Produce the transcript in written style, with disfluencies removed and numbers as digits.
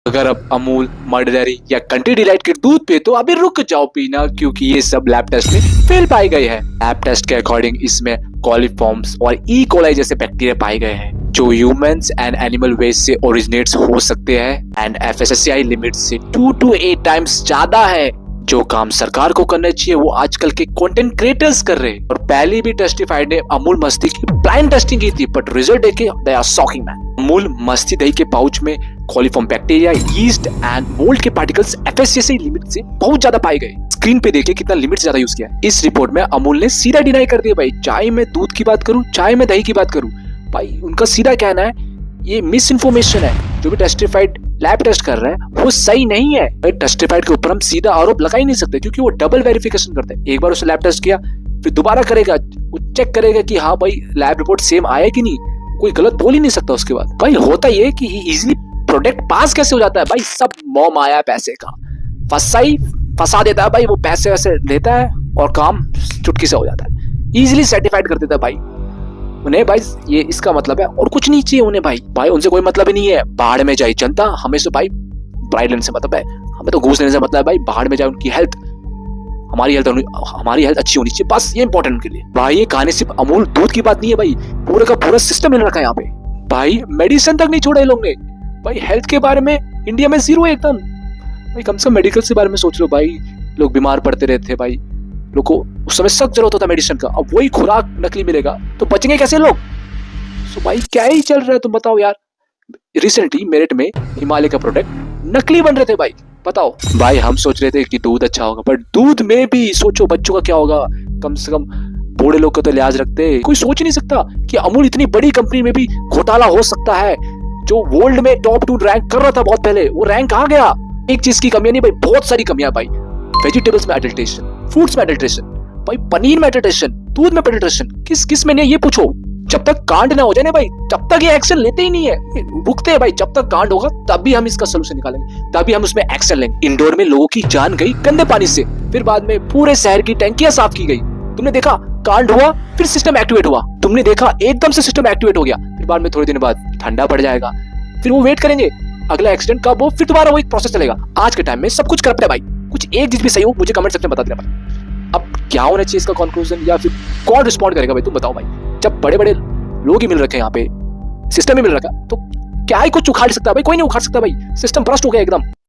अगर अब Amul, mud dairy या कंट्री डिलाइट के दूध पे तो अभी रुक जाओ पीना, क्योंकि ये सब लैब टेस्ट में फेल पाए गए हैं। लैब टेस्ट के अकॉर्डिंग इसमें कॉलीफॉर्म्स और ई कोलाई जैसे बैक्टीरिया पाए गए हैं जो ह्यूमंस एंड एनिमल वेस्ट से ओरिजिनेट्स हो सकते हैं एंड एफएसएसएआई लिमिट से 2 to 8 टाइम्स ज्यादा है। जो काम सरकार को करना चाहिए वो आजकल के कंटेंट क्रिएटर्स कर रहे हैं। और पहले भी टेस्टिफाइड ने अमूल मस्ती की ब्लाइंड टेस्टिंग की थी, बट रिजल्ट देखे they are shocking man. Amul Masti Dahi के पाउच में coliform bacteria, yeast and mould के पार्टिकल्स एफएसएसएआई लिमिट से बहुत ज्यादा पाए गए। स्क्रीन पे देखिए कितना लिमिट ज्यादा यूज किया है। इस रिपोर्ट में अमूल ने सीधा डिनाई कर दिया भाई, चाहे मैं दूध की बात करूं चाहे मैं दही की बात करूं, भाई उनका सीधा कहना है ये मिस इन्फॉर्मेशन है। जो भी टेस्टिफाइड लैब टेस्ट कर रहे हैं वो सही नहीं है। टेस्टिफाइड के ऊपर हम सीधा आरोप लगा ही नहीं सकते, क्योंकि वो डबल वेरिफिकेशन करते हैं। एक बार उसे लैब टेस्ट किया, फिर दोबारा करेगा, वो चेक करेगा कि हाँ भाई लैब रिपोर्ट सेम आया कि नहीं, कोई गलत बोल ही नहीं सकता उसके बाद। भाई होता ये कि इजीली प्रोडक्ट पास कैसे हो जाता है भाई, सब मोह माया पैसे का फंसा देता है भाई, वो पैसे वैसे लेता है और काम चुटकी से हो जाता है, इजीली सर्टिफाइड कर देता है भाई उन्हें। भाई ये इसका मतलब है और कुछ नहीं चाहिए उन्हें भाई उनसे कोई मतलब ही नहीं है। बाहर में जाए जनता, हमें से भाई ब्राइड लेने से मतलब है, हमें तो घूस लेने से मतलब है भाई। बाहर में जाए उनकी हेल्थ, हमारी हेल्थ अच्छी होनी चाहिए, बस ये इंपॉर्टेंट उनके लिए। भाई ये कहानी सिर्फ अमूल दूध की बात नहीं है भाई, पूरे का पूरा सिस्टम मिल रखा है यहाँ पे भाई। मेडिसिन तक नहीं छोड़ा ये लोग ने भाई। हेल्थ के बारे में इंडिया में जीरो एकदम भाई। कम से कम मेडिकल के बारे में सोच लो भाई, लोग बीमार पड़ते रहते भाई, लोग को उस समय सख्त जरूरत होता मेडिसिन का, अब वही खुराक नकली मिलेगा तो बचेंगे कैसे लोग। सो भाई क्या ही चल रहा है तुम बताओ यार। रिसेंटली मेरठ में हिमालय का प्रोडक्ट नकली बन रहे थे भाई, बताओ भाई। हम सोच रहे थे कि दूध अच्छा होगा, पर दूध में भी सोचो बच्चों का क्या होगा। कम से कम बूढ़े लोग का तो लिहाज रखते। कोई सोच नहीं सकता कि अमूल इतनी बड़ी कंपनी में भी घोटाला हो सकता है। जो वर्ल्ड में टॉप 2 रैंक कर रहा था बहुत पहले, वो रैंक आ गया। एक चीज की कमियां नहीं भाई, बहुत सारी कमियां भाई। वेजिटेबल्स में एडल्ट्रेशन, फ्रूट्स में एडल्ट्रेशन, भाई पनीर में एडल्ट्रेशन, दूध में एडल्ट्रेशन, किस में नहीं ये पूछो। जब तक कांड ना हो जाए भाई, तब तक ये एक्शन लेते ही नहीं है, रुकते हैं भाई। जब तक कांड होगा तभी हम इसका सोल्यूशन निकालेंगे, तभी हम उसमें एक्शन लेंगे। इंदौर में लोगों की जान गई गंदे पानी से, फिर बाद में पूरे शहर की टैंकियां साफ की गई। तुमने देखा कांड हुआ, फिर सिस्टम एक्टिवेट हुआ, तुमने देखा एकदम से सिस्टम एक्टिवेट हो गया, फिर बाद में थोड़े दिन बाद ठंडा पड़ जाएगा, फिर वो वेट करेंगे अगला एक्सीडेंट कब हो, फिर दोबारा वो एक प्रोसेस चलेगा। आज के टाइम में सब कुछ करप्ट है भाई। कुछ एक चीज भी सही हो मुझे कमेंट सेक्शन में बता देना भाई। अब क्या होना चाहिए इसका कंक्लूजन, या फिर कौन रिस्पॉन्ड करेगा भाई, तुम बताओ भाई। जब बड़े बड़े लोग ही मिल रखे हैं यहाँ पे, सिस्टम ही मिल रखा, तो क्या ही कुछ उखाड़ सकता है भाई, कोई नहीं उखाड़ सकता भाई। सिस्टम भ्रष्ट हो गया एकदम।